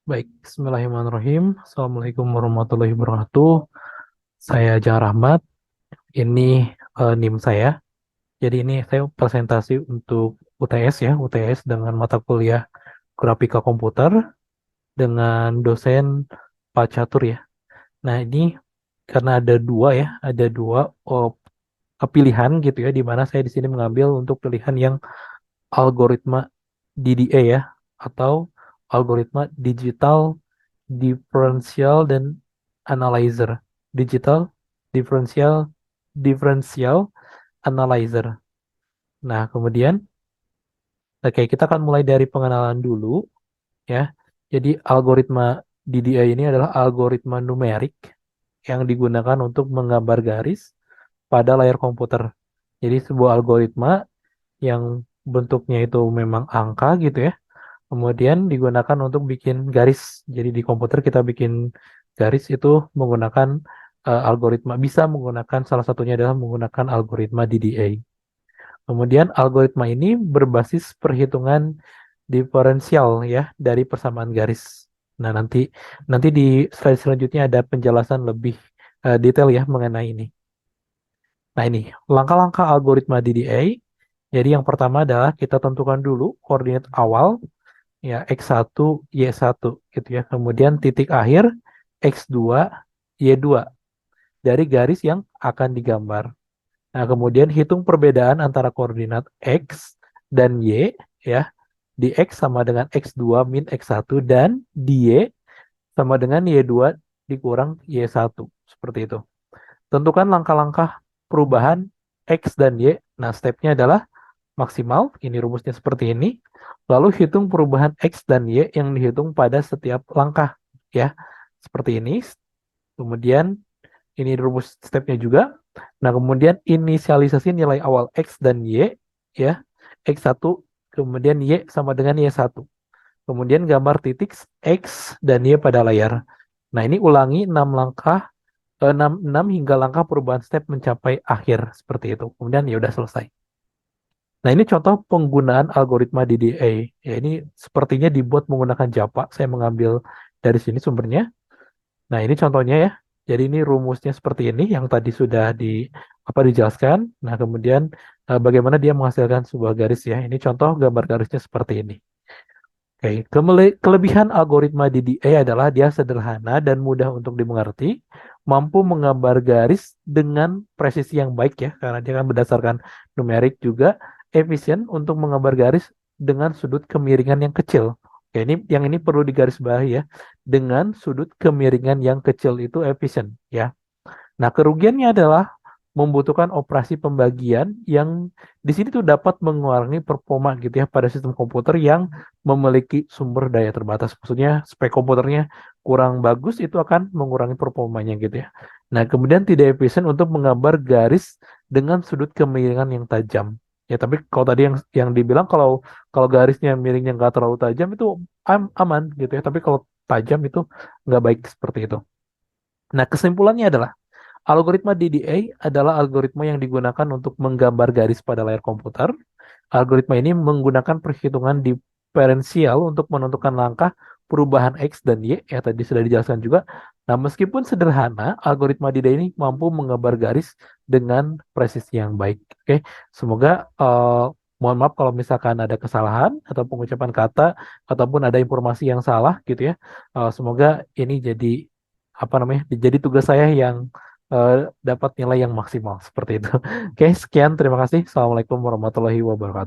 Baik, Bismillahirrahmanirrahim. Assalamualaikum warahmatullahi wabarakatuh. Saya Jang Rahmat. Ini NIM saya. Jadi ini saya presentasi untuk UTS ya, UTS dengan mata kuliah Grafika Komputer dengan dosen Pak Catur ya. Nah ini karena ada dua pilihan gitu ya, di mana saya di sini mengambil untuk pilihan yang algoritma DDA ya, atau algoritma digital differential dan analyzer. Digital differential differential analyzer. Nah, kemudian oke, kita akan mulai dari pengenalan dulu ya. Jadi algoritma DDA ini adalah algoritma numerik yang digunakan untuk menggambar garis pada layar komputer. Jadi sebuah algoritma yang bentuknya itu memang angka gitu ya. Kemudian digunakan untuk bikin garis. Jadi di komputer kita bikin garis itu menggunakan algoritma. Bisa menggunakan salah satunya adalah menggunakan algoritma DDA. Kemudian algoritma ini berbasis perhitungan diferensial ya dari persamaan garis. Nah, nanti di slide selanjutnya ada penjelasan lebih detail ya mengenai ini. Nah, ini langkah-langkah algoritma DDA. Jadi yang pertama adalah kita tentukan dulu koordinat awal ya X1, Y1 gitu ya. Kemudian titik akhir X2, Y2 dari garis yang akan digambar. Nah, kemudian hitung perbedaan antara koordinat X dan Y ya. Di X sama dengan X2 min X1 dan di Y sama dengan Y2 dikurang Y1. Seperti itu. Tentukan langkah-langkah perubahan X dan Y. Nah, stepnya adalah maksimal, ini rumusnya seperti ini. Lalu hitung perubahan X dan Y yang dihitung pada setiap langkah, ya. Seperti ini. Kemudian ini rumus stepnya juga. Nah, kemudian inisialisasi nilai awal X dan Y, ya. X1, kemudian Y sama dengan Y1. Kemudian gambar titik X dan Y pada layar. Nah, ini ulangi 6 langkah, 6 hingga langkah perubahan step mencapai akhir, seperti itu. Kemudian ya udah selesai. Nah, ini contoh penggunaan algoritma DDA. Ya, ini sepertinya dibuat menggunakan Java. Saya mengambil dari sini sumbernya. Nah, ini contohnya ya. Jadi ini rumusnya seperti ini yang tadi sudah dijelaskan. Nah, kemudian bagaimana dia menghasilkan sebuah garis ya. Ini contoh gambar garisnya seperti ini. Oke, kelebihan algoritma DDA adalah dia sederhana dan mudah untuk dimengerti, mampu menggambar garis dengan presisi yang baik ya, karena dia kan berdasarkan numerik juga, efisien untuk menggambar garis dengan sudut kemiringan yang kecil. Oke, ini perlu digarisbawahi ya, dengan sudut kemiringan yang kecil itu efisien ya. Nah, kerugiannya adalah membutuhkan operasi pembagian yang di sini tuh dapat mengurangi performa gitu ya pada sistem komputer yang memiliki sumber daya terbatas. Maksudnya spek komputernya kurang bagus itu akan mengurangi performanya gitu ya. Nah, kemudian tidak efisien untuk menggambar garis dengan sudut kemiringan yang tajam. Ya, tapi kalau tadi yang dibilang kalau kalau garisnya miringnya nggak terlalu tajam itu aman gitu ya. Tapi kalau tajam itu nggak baik seperti itu. Nah, kesimpulannya adalah algoritma DDA adalah algoritma yang digunakan untuk menggambar garis pada layar komputer. Algoritma ini menggunakan perhitungan diferensial untuk menentukan langkah perubahan X dan Y, ya tadi sudah dijelaskan juga. Nah, meskipun sederhana, algoritma DDA ini mampu menggambar garis dengan presisi yang baik. Oke, semoga mohon maaf kalau misalkan ada kesalahan atau pengucapan kata ataupun ada informasi yang salah gitu ya. Semoga ini jadi apa namanya? Jadi tugas saya yang eh, dapat nilai yang maksimal seperti itu. Oke, sekian terima kasih. Assalamualaikum warahmatullahi wabarakatuh.